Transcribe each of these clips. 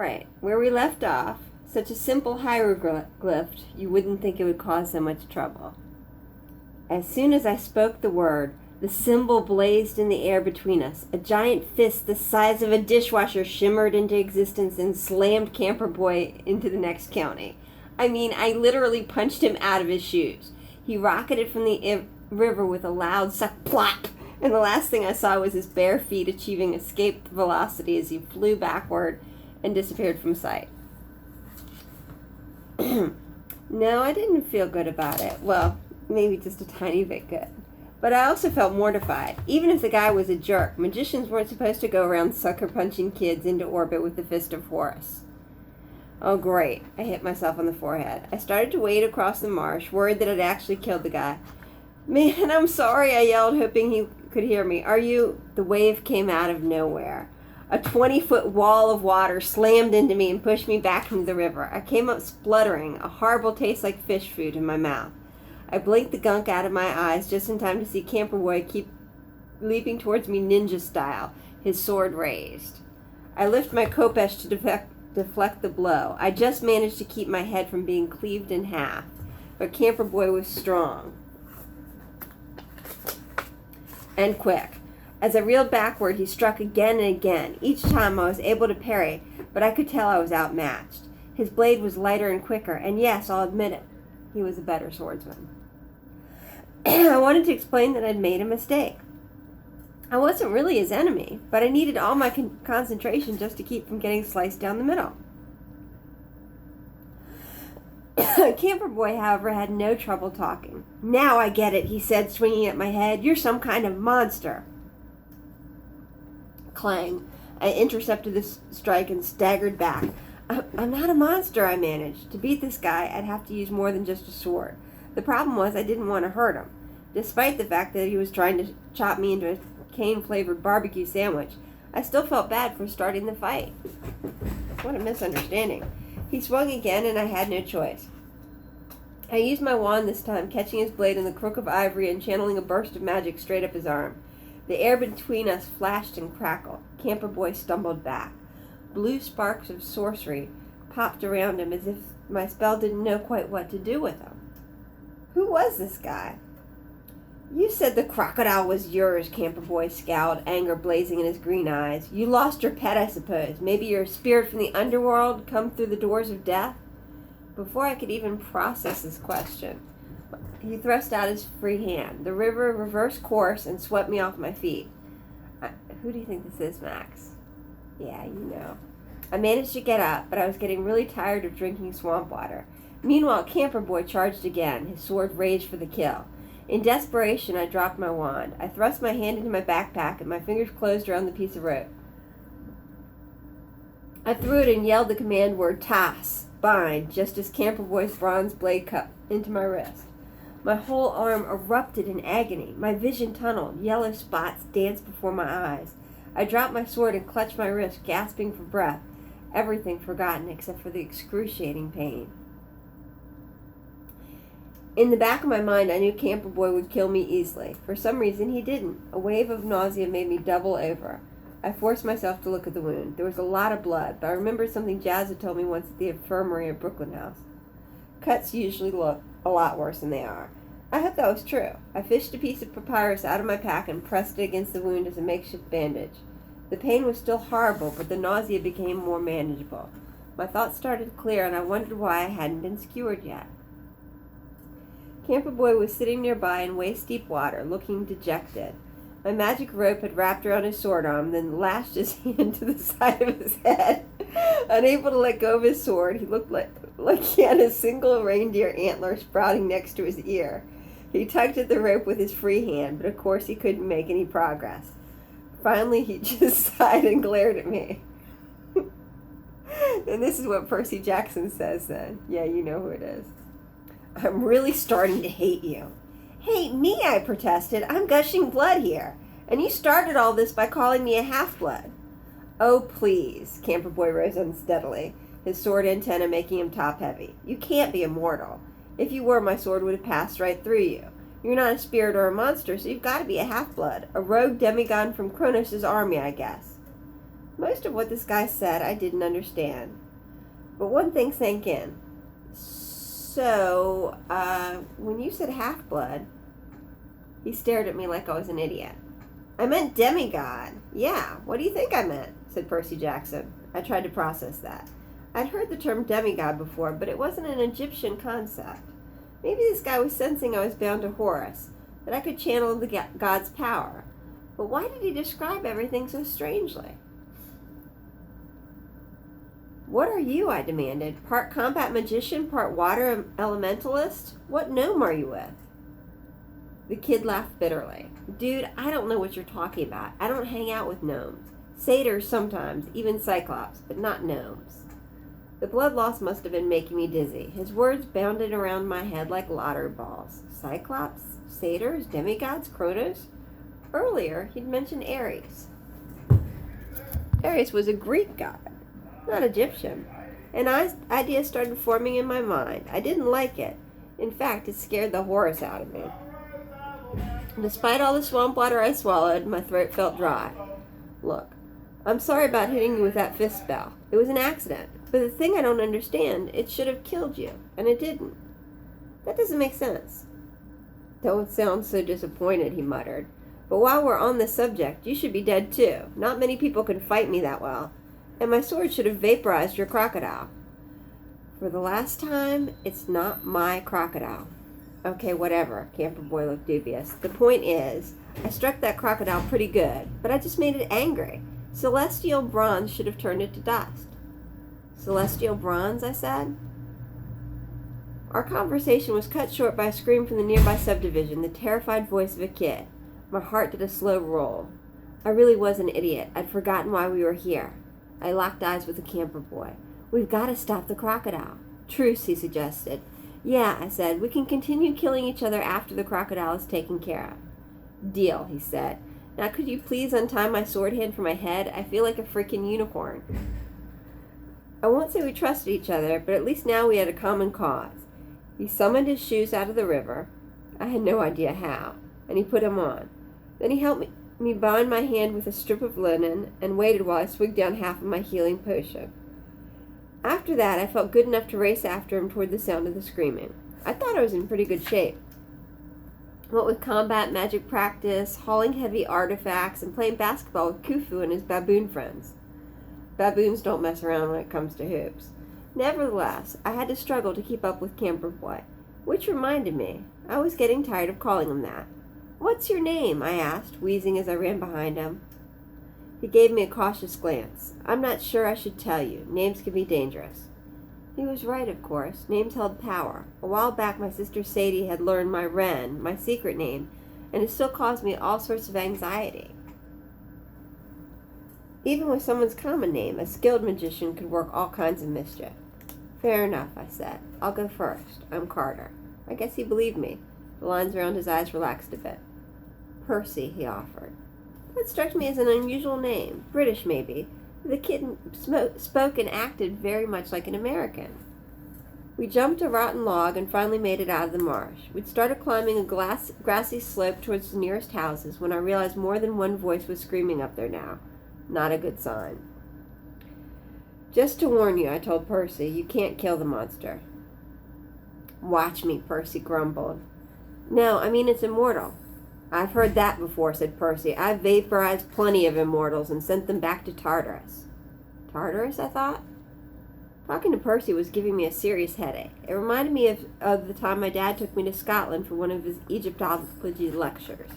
Alright, where we left off, such a simple hieroglyph, you wouldn't think it would cause so much trouble. As soon as I spoke the word, the symbol blazed in the air between us. A giant fist the size of a dishwasher shimmered into existence and slammed Camper Boy into the next county. I mean, I literally punched him out of his shoes. He rocketed from the river with a loud suck plop, and the last thing I saw was his bare feet achieving escape velocity as he flew backward and disappeared from sight. No, I didn't feel good about it. Well, maybe just a tiny bit good. But I also felt mortified. Even if the guy was a jerk, magicians weren't supposed to go around sucker-punching kids into orbit with the fist of Horus. Oh, great. I hit myself on the forehead. I started to wade across the marsh, worried that I'd actually killed the guy. Man, I'm sorry, I yelled, hoping he could hear me. Are you? The wave came out of nowhere. A 20-foot wall of water slammed into me and pushed me back into the river. I came up spluttering, a horrible taste like fish food in my mouth. I blinked the gunk out of my eyes just in time to see Camper Boy keep leaping towards me ninja style, his sword raised. I lift my khopesh to deflect the blow. I just managed to keep my head from being cleaved in half, but Camper Boy was strong and quick. As I reeled backward, he struck again and again. Each time I was able to parry, but I could tell I was outmatched. His blade was lighter and quicker, and yes, I'll admit it, he was a better swordsman. I wanted to explain that I'd made a mistake. I wasn't really his enemy, but I needed all my concentration just to keep from getting sliced down the middle. Camper Boy, however, had no trouble talking. Now I get it, he said, swinging at my head. You're some kind of monster. Clang. I intercepted the strike and staggered back. I'm not a monster, I managed. To beat this guy, I'd have to use more than just a sword. The problem was I didn't want to hurt him. Despite the fact that he was trying to chop me into a cane-flavored barbecue sandwich, I still felt bad for starting the fight. What a misunderstanding. He swung again, and I had no choice. I used my wand this time, catching his blade in the crook of ivory and channeling a burst of magic straight up his arm. The air between us flashed and crackled. Camper Boy stumbled back. Blue sparks of sorcery popped around him as if my spell didn't know quite what to do with him. Who was this guy? You said the crocodile was yours, Camper Boy scowled, anger blazing in his green eyes. You lost your pet, I suppose. Maybe you're a spirit from the underworld, come through the doors of death? Before I could even process this question, he thrust out his free hand. The river reversed course and swept me off my feet. Who do you think this is, Max? Yeah, you know. I managed to get up, but I was getting really tired of drinking swamp water. Meanwhile, Camper Boy charged again, his sword raised for the kill. In desperation, I dropped my wand. I thrust my hand into my backpack, and my fingers closed around the piece of rope. I threw it and yelled the command word, Toss, bind, just as Camper Boy's bronze blade cut into my wrist. My whole arm erupted in agony. My vision tunneled. Yellow spots danced before my eyes. I dropped my sword and clutched my wrist, gasping for breath. Everything forgotten except for the excruciating pain. In the back of my mind, I knew Camper Boy would kill me easily. For some reason, he didn't. A wave of nausea made me double over. I forced myself to look at the wound. There was a lot of blood, but I remembered something Jazz had told me once at the infirmary at Brooklyn House. Cuts usually look a lot worse than they are. I hope that was true. I fished a piece of papyrus out of my pack and pressed it against the wound as a makeshift bandage. The pain was still horrible, but the nausea became more manageable. My thoughts started to clear, and I wondered why I hadn't been skewered yet. Camper Boy was sitting nearby in waist-deep water, looking dejected. My magic rope had wrapped around his sword arm, then lashed his hand to the side of his head. Unable to let go of his sword, he looked like he had a single reindeer antler sprouting next to his ear. He tugged at the rope with his free hand, but of course he couldn't make any progress. Finally, he just sighed and glared at me. And this is what Percy Jackson says then. Yeah, you know who it is. I'm really starting to hate you. Hate me, I protested. I'm gushing blood here. And you started all this by calling me a half-blood. Oh, please. Camper Boy rose unsteadily, his sword antenna making him top-heavy. You can't be immortal. If you were, my sword would have passed right through you. You're not a spirit or a monster, so you've got to be a half-blood. A rogue demigod from Kronos' army, I guess. Most of what this guy said I didn't understand, but one thing sank in. So, when you said half-blood, he stared at me like I was an idiot. I meant demigod. Yeah, what do you think I meant? Said Percy Jackson. I tried to process that. I'd heard the term demigod before, but it wasn't an Egyptian concept. Maybe this guy was sensing I was bound to Horus, that I could channel the god's power. But why did he describe everything so strangely? What are you? I demanded. Part combat magician, part water elementalist? What gnome are you with? The kid laughed bitterly. Dude, I don't know what you're talking about. I don't hang out with gnomes. Satyrs sometimes, even cyclops, but not gnomes. The blood loss must have been making me dizzy. His words bounded around my head like lottery balls. Cyclops? Satyrs? Demigods? Kronos? Earlier, he'd mentioned Ares. Ares was a Greek god, not Egyptian. An idea started forming in my mind. I didn't like it. In fact, it scared the Horus out of me. Despite all the swamp water I swallowed, my throat felt dry. Look, I'm sorry about hitting you with that fist spell. It was an accident. But the thing I don't understand, it should have killed you, and it didn't. That doesn't make sense. Don't sound so disappointed, he muttered. But while we're on the subject, you should be dead too. Not many people can fight me that well. And my sword should have vaporized your crocodile. For the last time, it's not my crocodile. Okay, whatever. Camper Boy looked dubious. The point is, I struck that crocodile pretty good, but I just made it angry. Celestial bronze should have turned it to dust. Celestial bronze, I said. Our conversation was cut short by a scream from the nearby subdivision, the terrified voice of a kid. My heart did a slow roll. I really was an idiot. I'd forgotten why we were here. I locked eyes with the camper boy. We've got to stop the crocodile. Truce, he suggested. Yeah, I said. We can continue killing each other after the crocodile is taken care of. Deal, he said. Now could you please untie my sword hand from my head? I feel like a freaking unicorn. I won't say we trusted each other, but at least now we had a common cause. He summoned his shoes out of the river. I had no idea how, and he put them on. Then he helped me bind my hand with a strip of linen and waited while I swigged down half of my healing potion. After that, I felt good enough to race after him toward the sound of the screaming. I thought I was in pretty good shape. What with combat, magic practice, hauling heavy artifacts, and playing basketball with Khufu and his baboon friends. Baboons don't mess around when it comes to hoops. Nevertheless, I had to struggle to keep up with Camper Boy, which reminded me, I was getting tired of calling him that. What's your name? I asked, wheezing as I ran behind him. He gave me a cautious glance. I'm not sure I should tell you. Names can be dangerous. He was right, of course. Names held power. A while back, my sister Sadie had learned my Ren, my secret name, and it still caused me all sorts of anxiety. Even with someone's common name, a skilled magician could work all kinds of mischief. Fair enough, I said. I'll go first. I'm Carter. I guess he believed me. The lines around his eyes relaxed a bit. Percy, he offered. That struck me as an unusual name. British, maybe. The kid spoke and acted very much like an American. We jumped a rotten log and finally made it out of the marsh. We'd started climbing a grassy slope towards the nearest houses when I realized more than one voice was screaming up there now. Not a good sign. Just to warn you, I told Percy, you can't kill the monster. Watch me, Percy grumbled. No, I mean it's immortal. I've heard that before, said Percy. I've vaporized plenty of immortals and sent them back to Tartarus. Tartarus, I thought? Talking to Percy was giving me a serious headache. It reminded me of the time my dad took me to Scotland for one of his Egyptology lectures.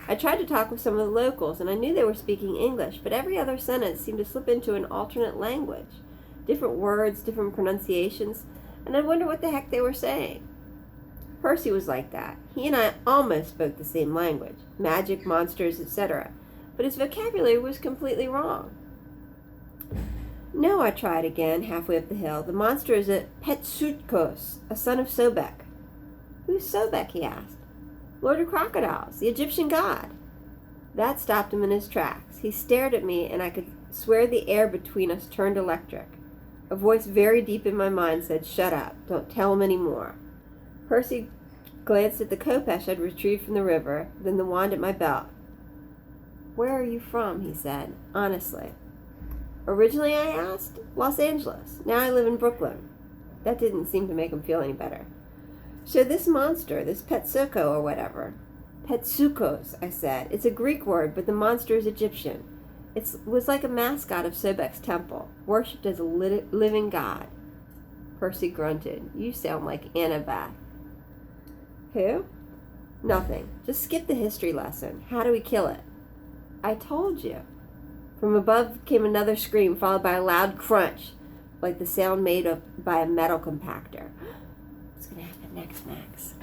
I tried to talk with some of the locals, and I knew they were speaking English, but every other sentence seemed to slip into an alternate language. Different words, different pronunciations, and I wondered what the heck they were saying. Percy was like that. He and I almost spoke the same language, magic, monsters, etc., but his vocabulary was completely wrong. No, I tried again, halfway up the hill. The monster is a Petsutkos, a son of Sobek. Who's Sobek, he asked. Lord of Crocodiles, the Egyptian god. That stopped him in his tracks. He stared at me, and I could swear the air between us turned electric. A voice very deep in my mind said, Shut up, don't tell him any more. Percy glanced at the khopesh I'd retrieved from the river, then the wand at my belt. Where are you from? He said. Honestly. Originally, I asked, Los Angeles. Now I live in Brooklyn. That didn't seem to make him feel any better. So this monster, this Petsuko or whatever. Petsukos, I said. It's a Greek word, but the monster is Egyptian. It was like a mascot of Sobek's temple, worshipped as a living god. Percy grunted. You sound like Annabeth. Who? Nothing. Just skip the history lesson. How do we kill it? I told you. From above came another scream, followed by a loud crunch, like the sound made by a metal compactor. What's going to happen next, Max?